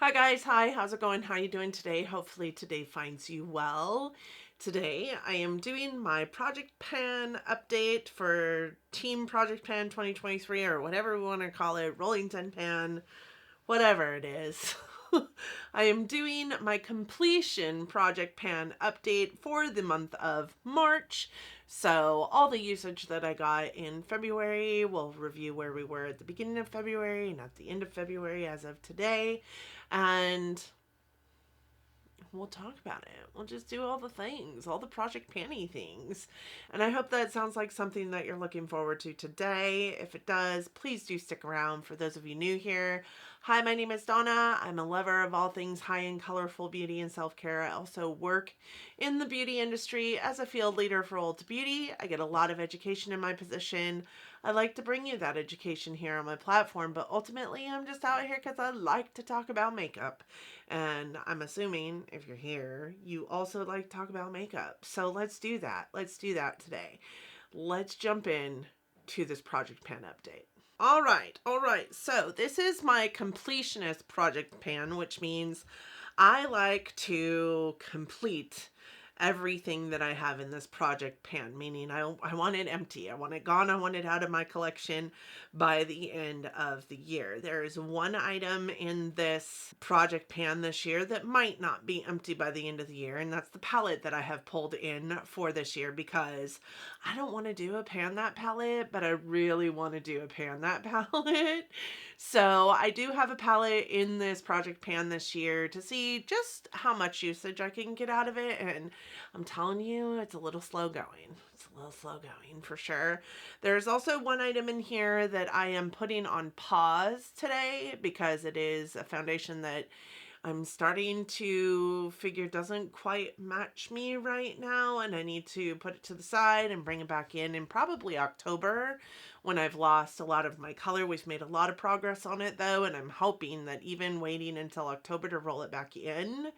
Hi guys, hi, how's it going? How you doing today? Hopefully today finds you well. Today I am doing my Project Pan update for Team Project Pan 2023 or whatever we want to call it, Rolling 10 Pan, whatever it is. I am doing my completion Project Pan update for the month of March. So all the usage that I got in February, we'll review where we were at the beginning of February and at the end of February as of today. And we'll talk about it. We'll just do all the things, all the Project Panty things. And I hope that sounds like something that you're looking forward to today. If it does, please do stick around. For those of you new here, hi, my name is Donna. I'm a lover of all things high-end, colorful beauty and self-care. I also work in the beauty industry as a field leader for Ulta Beauty. I get a lot of education in my position. I like to bring you that education here on my platform, but ultimately I'm just out here because I like to talk about makeup. And I'm assuming if you're here, you also like to talk about makeup. So let's do that. Let's do that today. Let's jump in to this Project Pan update. All right. So this is my completionist Project Pan, which means I like to complete everything that I have in this Project Pan, meaning I want it empty. I want it gone. I want it out of my collection by the end of the year. There is one item in this Project Pan this year that might not be empty by the end of the year, and that's the palette that I have pulled in for this year because I don't want to do a Pan That palette, but I really want to do a Pan That palette. So I do have a palette in this Project Pan this year to see just how much usage I can get out of it, and I'm telling you, it's a little slow going. It's a little slow going for sure. There's also one item in here that I am putting on pause today because it is a foundation that I'm starting to figure doesn't quite match me right now, and I need to put it to the side and bring it back in probably October when I've lost a lot of my color. We've made a lot of progress on it though, and I'm hoping that even waiting until October to roll it back in,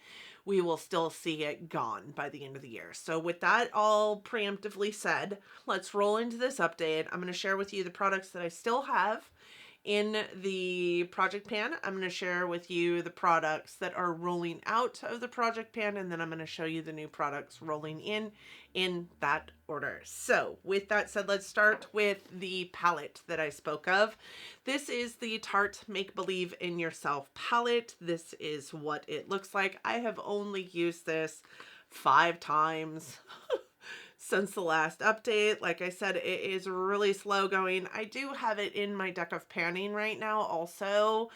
we will still see it gone by the end of the year. So with that all preemptively said, let's roll into this update. I'm going to share with you the products that I still have in the Project Pan. I'm going to share with you the products that are rolling out of the Project Pan, and then I'm going to show you the new products rolling in that order. So with that said, let's start with the palette that I spoke of. This is the Tarte Make Believe in Yourself palette. This is what it looks like. I have only used this 5 times since the last update. Like I said, it is really slow going. I do have it in my deck of panning right now also,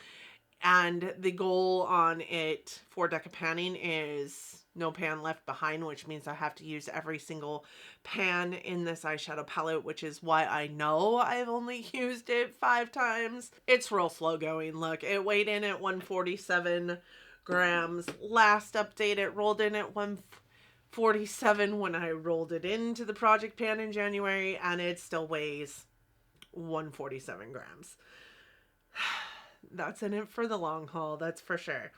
and the goal on it for deck of panning is no pan left behind, which means I have to use every single pan in this eyeshadow palette, which is why I know I've only used it 5 times. It's real slow going. Look, it weighed in at 147 grams. Last update, it rolled in at 147 when I rolled it into the Project Pan in January, and it still weighs 147 grams. That's in it for the long haul, that's for sure.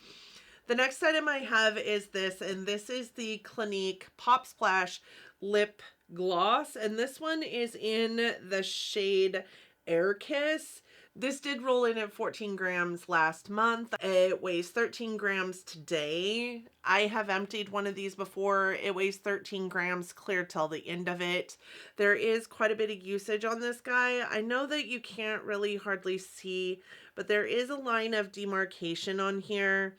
The next item I have is this, and this is the Clinique Pop Splash Lip Gloss, and this one is in the shade Air Kiss. This did roll in at 14 grams last month. It weighs 13 grams today. I have emptied one of these before. It weighs 13 grams clear till the end of it. There is quite a bit of usage on this guy. I know that you can't really hardly see, but there is a line of demarcation on here.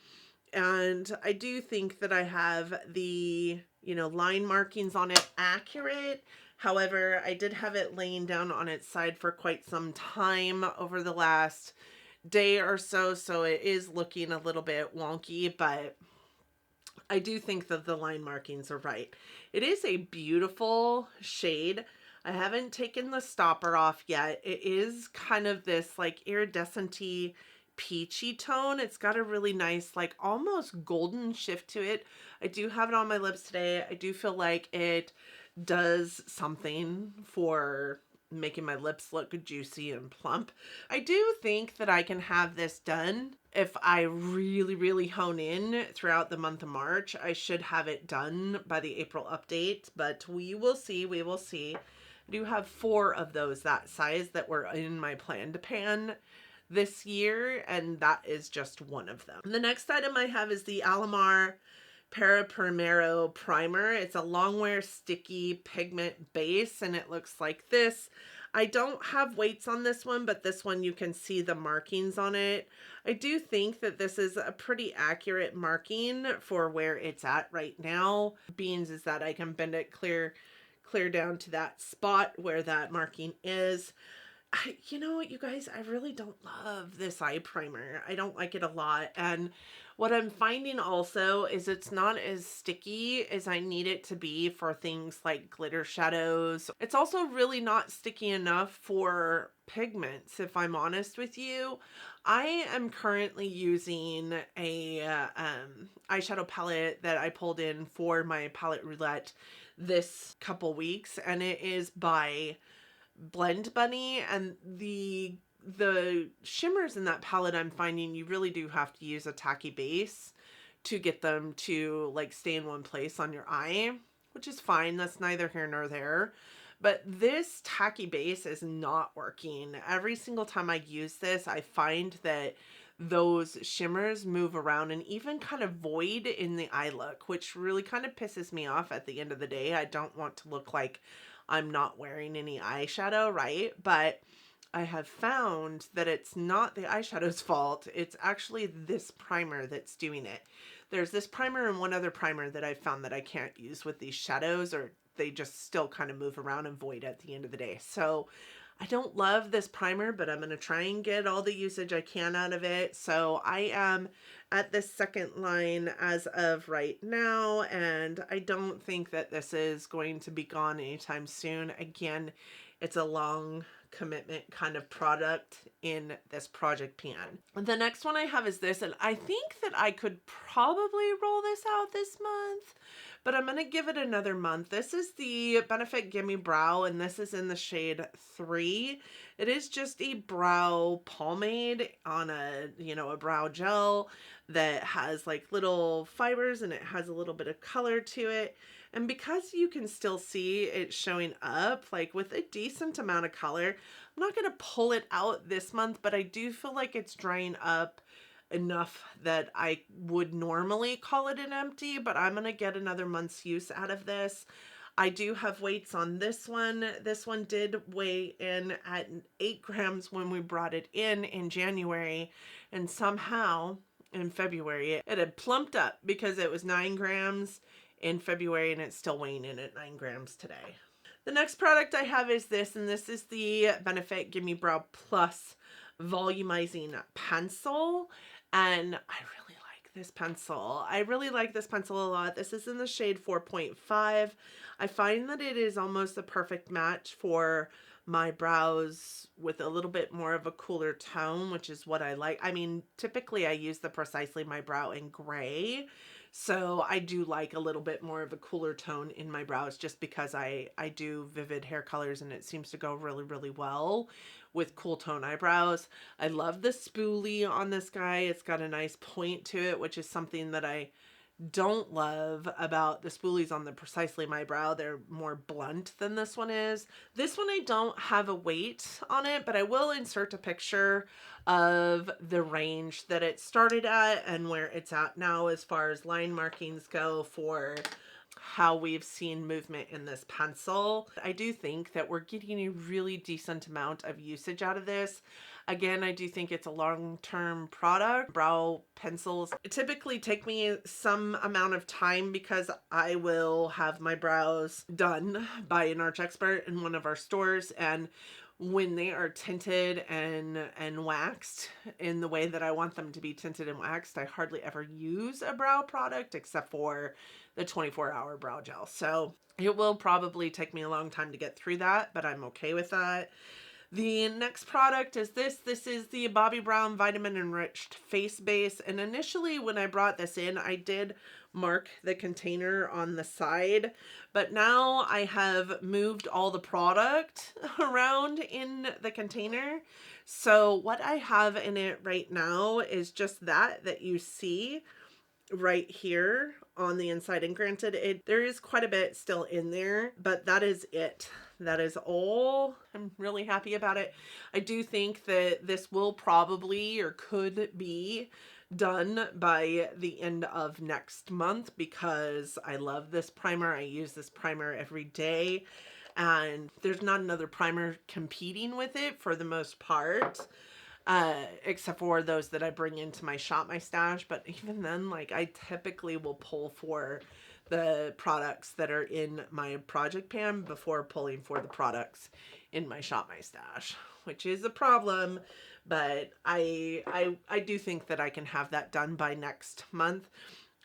And I do think that I have the, line markings on it accurate. However, I did have it laying down on its side for quite some time over the last day or so, so it is looking a little bit wonky, but I do think that the line markings are right. It is a beautiful shade. I haven't taken the stopper off yet. It is kind of this like iridescent-y peachy tone. It's got a really nice, like almost golden shift to it. I do have it on my lips today. I do feel like it does something for making my lips look juicy and plump. I do think that I can have this done if I really hone in throughout the month of March. I should have it done by the April update, but we will see. I do have 4 of those that size that were in my planned pan this year, and that is just one of them. The next item I have is the Alamar Para Primero Primer. It's a longwear sticky pigment base, and it looks like this. I don't have weights on this one, but this one you can see the markings on it. I do think that this is a pretty accurate marking for where it's at right now. Beans is that I can bend it clear down to that spot where that marking is. You know what, you guys, I really don't love this eye primer. I don't like it a lot. And what I'm finding also is it's not as sticky as I need it to be for things like glitter shadows. It's also really not sticky enough for pigments, if I'm honest with you. I am currently using a eyeshadow palette that I pulled in for my palette roulette this couple weeks, and it is by Blend Bunny, and the shimmers in that palette, I'm finding you really do have to use a tacky base to get them to like stay in one place on your eye, which is fine. That's neither here nor there. But this tacky base is not working. Every single time I use this, I find that those shimmers move around and even kind of void in the eye look, which really kind of pisses me off at the end of the day. I don't want to look like I'm not wearing any eyeshadow, right? But I have found that it's not the eyeshadow's fault. It's actually this primer that's doing it. There's this primer and one other primer that I found that I can't use with these shadows, or they just still kind of move around and void at the end of the day. So I don't love this primer, but I'm going to try and get all the usage I can out of it. So I am at the second line as of right now, and I don't think that this is going to be gone anytime soon. Again, it's a long commitment kind of product in this project pan. The next one I have is this, and I think that I could probably roll this out this month, but I'm going to give it another month. This is the Benefit Gimme Brow, and this is in the shade 3. It is just a brow pomade on a, a brow gel that has like little fibers, and it has a little bit of color to it. And because you can still see it showing up, like with a decent amount of color, I'm not going to pull it out this month, but I do feel like it's drying up enough that I would normally call it an empty, but I'm going to get another month's use out of this. I do have weights on this one. This one did weigh in at 8 grams when we brought it in January, and somehow in February it had plumped up because it was 9 grams in February, and it's still weighing in at 9 grams today. The next product I have is this, and this is the Benefit Gimme Brow Plus Volumizing Pencil, and I really like this pencil. I really like this pencil a lot. This is in the shade 4.5. I find that it is almost the perfect match for my brows with a little bit more of a cooler tone, which is what I like. I mean, typically I use the Precisely My Brow in gray, so I do like a little bit more of a cooler tone in my brows just because I do vivid hair colors, and it seems to go really, really well with cool tone eyebrows. I love the spoolie on this guy. It's got a nice point to it, which is something that I don't love about the spoolies on the Precisely My Brow. They're more blunt than this one is. This one I don't have a weight on it, but I will insert a picture of the range that it started at and where it's at now as far as line markings go for how we've seen movement in this pencil. I do think that we're getting a really decent amount of usage out of this. Again, I do think it's a long-term product. Brow pencils typically take me some amount of time because I will have my brows done by an arch expert in one of our stores, and when they are tinted and waxed in the way that I want them to be tinted and waxed, I hardly ever use a brow product except for the 24-hour brow gel. So it will probably take me a long time to get through that, but I'm okay with that. The next product is this. This is the Bobbi Brown Vitamin Enriched Face Base. And initially when I brought this in, I did mark the container on the side, but now I have moved all the product around in the container. So what I have in it right now is just that you see. right here on the inside. And granted, there is quite a bit still in there, but that is it. That is all. I'm really happy about it. I do think that this will probably or could be done by the end of next month because I love this primer. I use this primer every day, and there's not another primer competing with it for the most part, except for those that I bring into my Shop My Stash. But even then, like, I typically will pull for the products that are in my project pan before pulling for the products in my Shop My Stash, which is a problem, but I do think that I can have that done by next month.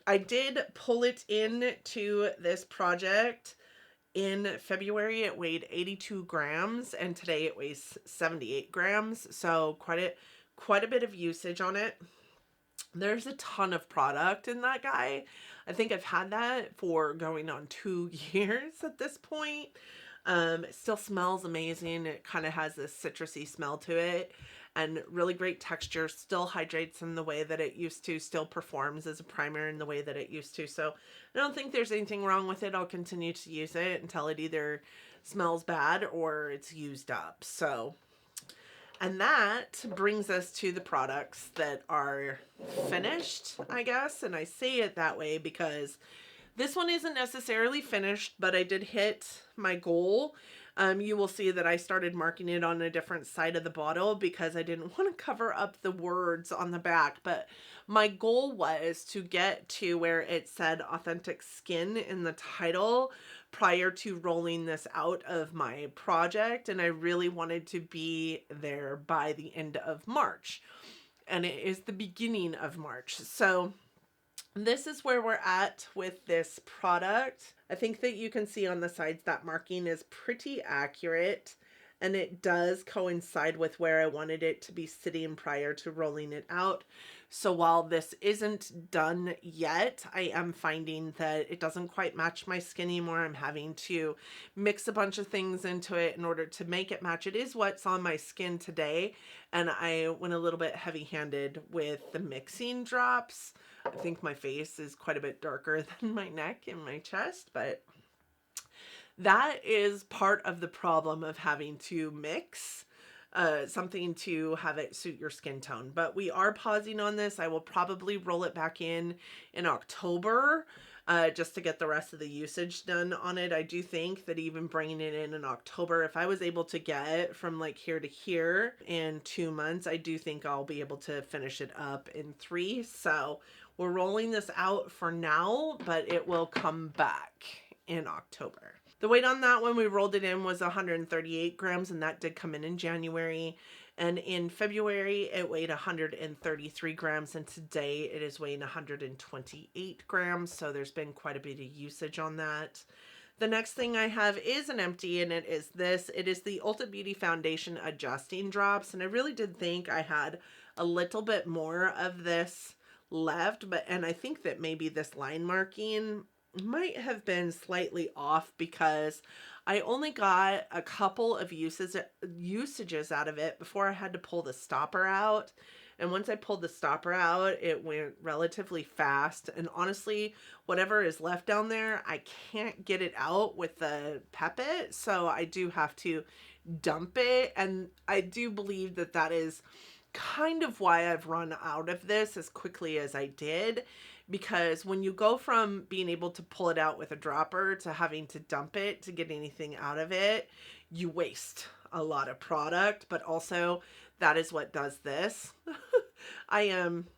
I did pull it into this project in February. It weighed 82 grams, and today it weighs 78 grams. So quite a bit of usage on it. There's a ton of product in that guy. I think I've had that for going on 2 years at this point. It still smells amazing. It kind of has this citrusy smell to it and really great texture. Still hydrates in the way that it used to, still performs as a primer in the way that it used to. So I don't think there's anything wrong with it. I'll continue to use it until it either smells bad or it's used up. So, and that brings us to the products that are finished, I guess. And I say it that way because this one isn't necessarily finished, but I did hit my goal. You will see that I started marking it on a different side of the bottle because I didn't want to cover up the words on the back. But my goal was to get to where it said authentic skin in the title prior to rolling this out of my project. And I really wanted to be there by the end of March. And it is the beginning of March. So this is where we're at with this product. I think that you can see on the sides that marking is pretty accurate, and it does coincide with where I wanted it to be sitting prior to rolling it out. So while this isn't done yet, I am finding that it doesn't quite match my skin anymore. I'm having to mix a bunch of things into it in order to make it match. It is what's on my skin today, and I went a little bit heavy-handed with the mixing drops. I think my face is quite a bit darker than my neck and my chest, but that is part of the problem of having to mix something to have it suit your skin tone. But we are pausing on this. I will probably roll it back in October just to get the rest of the usage done on it. I do think that even bringing it in October, if I was able to get it from like here to here in 2 months, I do think I'll be able to finish it up in 3. So we're rolling this out for now, but it will come back in October. The weight on that when we rolled it in was 138 grams, and that did come in January. And in February, it weighed 133 grams, and today it is weighing 128 grams. So there's been quite a bit of usage on that. The next thing I have is an empty, and it is this. It is the Ulta Beauty Foundation Adjusting Drops, and I really did think I had a little bit more of this left, and I think that maybe this line marking might have been slightly off because I only got a couple of usages out of it before I had to pull the stopper out. And once I pulled the stopper out, it went relatively fast. And honestly, whatever is left down there, I can't get it out with the Pepit. So I do have to dump it. And I do believe that that is kind of why I've run out of this as quickly as I did, because when you go from being able to pull it out with a dropper to having to dump it to get anything out of it, you waste a lot of product. But also that is what does this. I am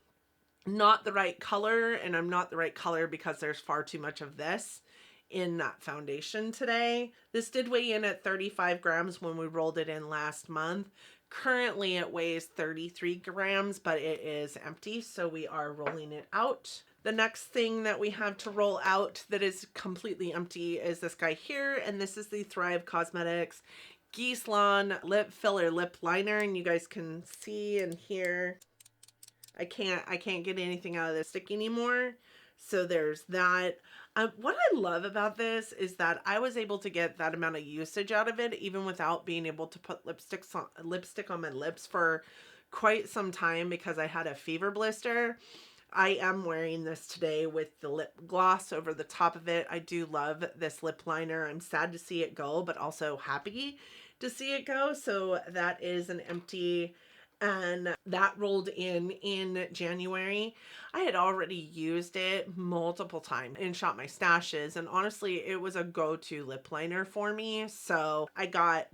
not the right color, and I'm not the right color because there's far too much of this in that foundation today. This did weigh in at 35 grams when we rolled it in last month. Currently it weighs 33 grams, but it is empty, so we are rolling it out. The next thing that we have to roll out that is completely empty is this guy here, and this is the Thrive Cosmetics Gislain Lip Filler Lip Liner, and you guys can see and hear I can't get anything out of this stick anymore. So there's that. What I love about this is that I was able to get that amount of usage out of it even without being able to put lipstick on my lips for quite some time because I had a fever blister. I am wearing this today with the lip gloss over the top of it. I do love this lip liner. I'm sad to see it go, but also happy to see it go. So that is an empty, and that rolled in January. I had already used it multiple times and shot my stashes, and honestly it was a go-to lip liner for me. So I got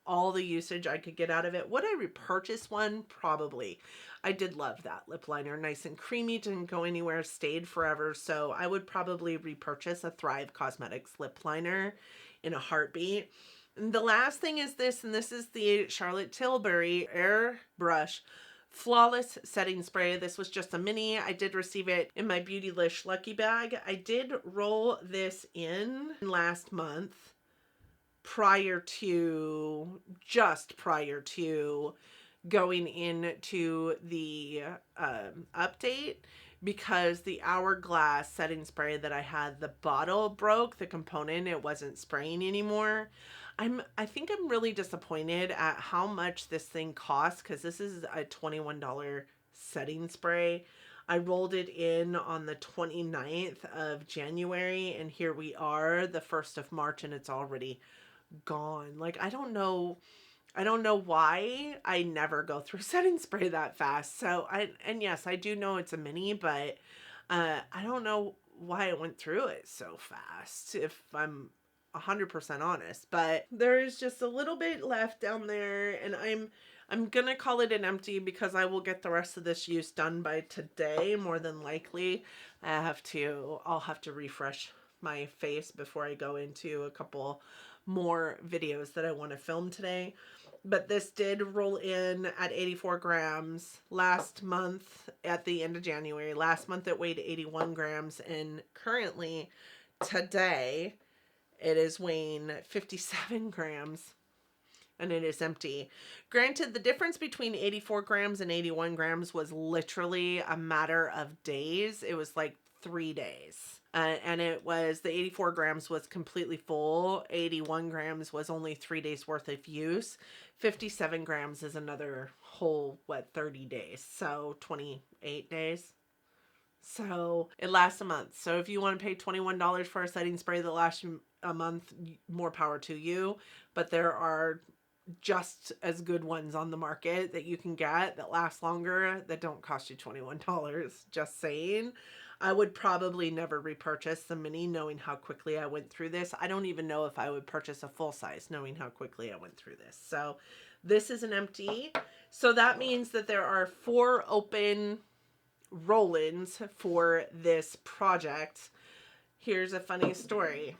all the usage I could get out of it. Would I repurchase one? Probably. I did love that lip liner. Nice and creamy, didn't go anywhere, stayed forever. So I would probably repurchase a Thrive Cosmetics lip liner in a heartbeat. And the last thing is this, and this is the Charlotte Tilbury Airbrush Flawless Setting Spray. This was just a mini. I did receive it in my Beautylish Lucky Bag. I did roll this in last month, just prior to going into the update, because the Hourglass setting spray that I had, the bottle broke, the component, it wasn't spraying anymore. I think I'm really disappointed at how much this thing costs, because this is a $21 setting spray. I rolled it in on the 29th of January, and here we are, the 1st of March, and it's already gone. Like, I don't know why I never go through setting spray that fast. So and yes, I do know it's a mini, but I don't know why I went through it so fast, if I'm 100% honest. But there's just a little bit left down there, and I'm gonna call it an empty because I will get the rest of this use done by today, more than likely. I'll have to refresh my face before I go into a couple more videos that I want to film today. But this did roll in at 84 grams last month at the end of January. Last month it weighed 81 grams, and currently today it is weighing 57 grams, and it is empty. Granted, the difference between 84 grams and 81 grams was literally a matter of days. It was like 3 days. And it was, the 84 grams was completely full. 81 grams was only 3 days worth of use. 57 grams is another whole, 30 days. So 28 days. So it lasts a month. So if you want to pay $21 for a setting spray that lasts a month, more power to you. But there are just as good ones on the market that you can get that last longer, that don't cost you $21. Just saying. I would probably never repurchase the mini, knowing how quickly I went through this. I don't even know if I would purchase a full size, knowing how quickly I went through this. So this is an empty. So that means that there are 4 open roll-ins for this project. Here's a funny story.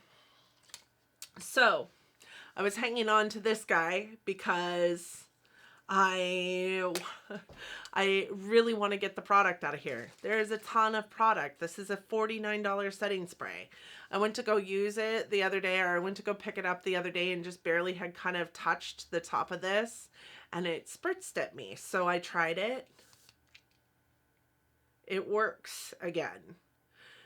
So I was hanging on to this guy because I really want to get the product out of here. There's a ton of product. This is a $49 setting spray. I went to go use it the other day, or I went to go pick it up the other day, and just barely had kind of touched the top of this, and it spritzed at me. So I tried it. It works again.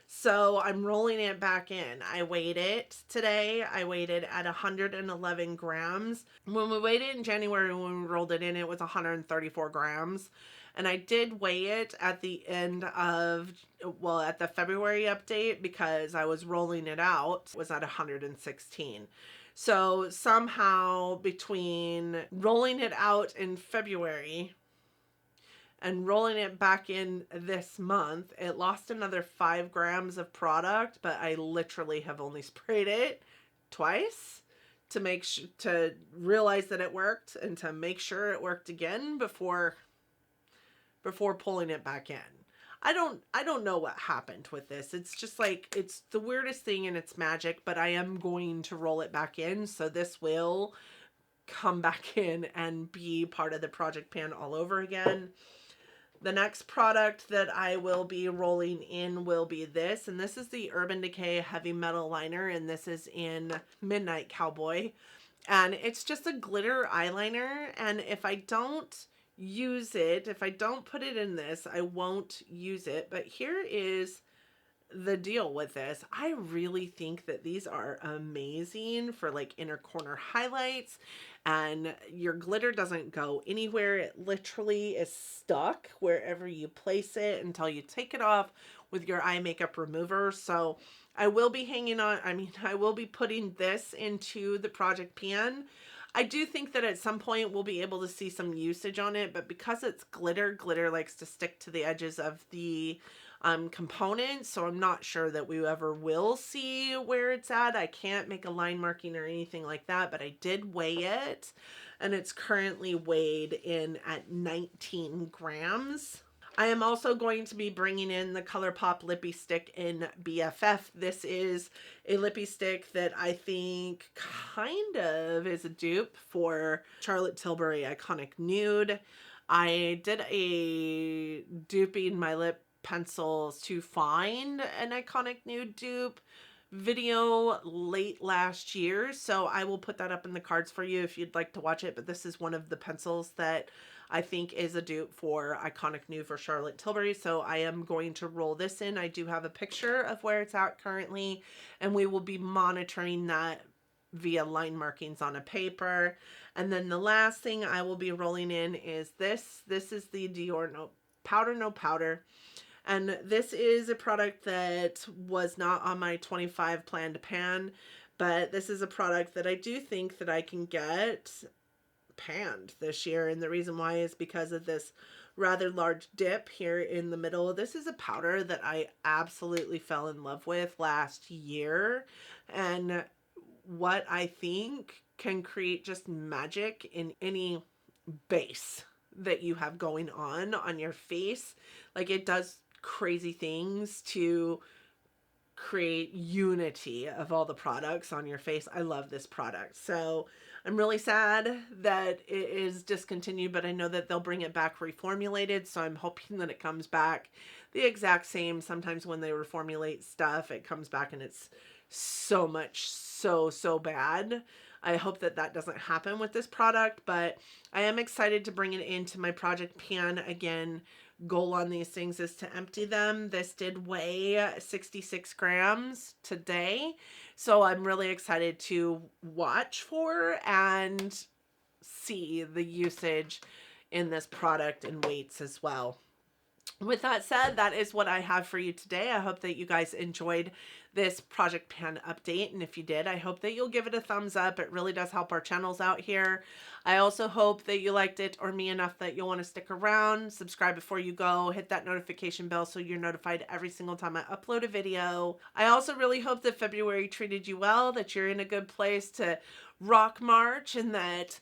So I'm rolling it back in. I weighed it today. I weighed it at 111 grams. When we weighed it in January, when we rolled it in, it was 134 grams. And I did weigh it at the end of, at the February update, because I was rolling it out, it was at 116. So somehow between rolling it out in February and rolling it back in this month, it lost another 5 grams of product, but I literally have only sprayed it twice to to realize that it worked, and to make sure it worked again before pulling it back in. I don't know what happened with this. It's just like, it's the weirdest thing, and it's magic, but I am going to roll it back in, so this will come back in and be part of the project pan all over again. The next product that I will be rolling in will be this, and this is the Urban Decay Heavy Metal Liner, and this is in Midnight Cowboy, and it's just a glitter eyeliner, and if I don't use it, if I don't put it in this, I won't use it. But here is the deal with this. I really think that these are amazing for like inner corner highlights, and your glitter doesn't go anywhere. It literally is stuck wherever you place it until you take it off with your eye makeup remover. So I will be hanging on, I will be putting this into the project pan. I do think that at some point we'll be able to see some usage on it, but because it's glitter, glitter likes to stick to the edges of the components, so I'm not sure that we ever will see where it's at. I can't make a line marking or anything like that, but I did weigh it, and it's currently weighed in at 19 grams. I am also going to be bringing in the ColourPop Lippy Stick in BFF. This is a lippy stick that I think kind of is a dupe for Charlotte Tilbury Iconic Nude. I did a duping my lip pencils to find an Iconic Nude dupe video late last year, so I will put that up in the cards for you if you'd like to watch it. But this is one of the pencils that I think is a dupe for Iconic Nude for Charlotte Tilbury, so I am going to roll this in. I do have a picture of where it's at currently, and we will be monitoring that via line markings on a paper. And then the last thing I will be rolling in is this. This is the Dior No Powder. And this is a product that was not on my 25 plan to pan, but this is a product that I do think that I can get panned this year. And the reason why is because of this rather large dip here in the middle. This is a powder that I absolutely fell in love with last year, and what I think can create just magic in any base that you have going on your face. Like, it does crazy things to create unity of all the products on your face. I love this product. So I'm really sad that it is discontinued, but I know that they'll bring it back reformulated. So I'm hoping that it comes back the exact same. Sometimes when they reformulate stuff, it comes back and it's so much, so bad. I hope that that doesn't happen with this product, but I am excited to bring it into my project pan again. Goal on these things is to empty them. This did weigh 66 grams today, so I'm really excited to watch for and see the usage in this product and weights as well. With that said, that is what I have for you today. I hope that you guys enjoyed this project pan update, and if you did, I hope that you'll give it a thumbs up. It really does help our channels out here. I also hope that you liked it or me enough that you'll want to stick around, subscribe before you go, hit that notification bell so you're notified every single time I upload a video. I also really hope that February treated you well, that you're in a good place to rock March, and that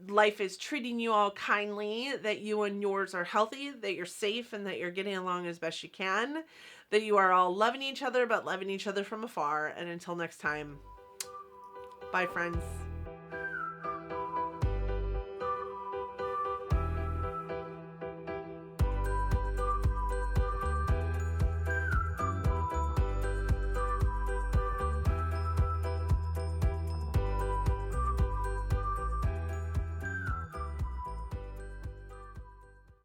life is treating you all kindly, that you and yours are healthy, that you're safe, and that you're getting along as best you can, that you are all loving each other, but loving each other from afar. And until next time, bye friends.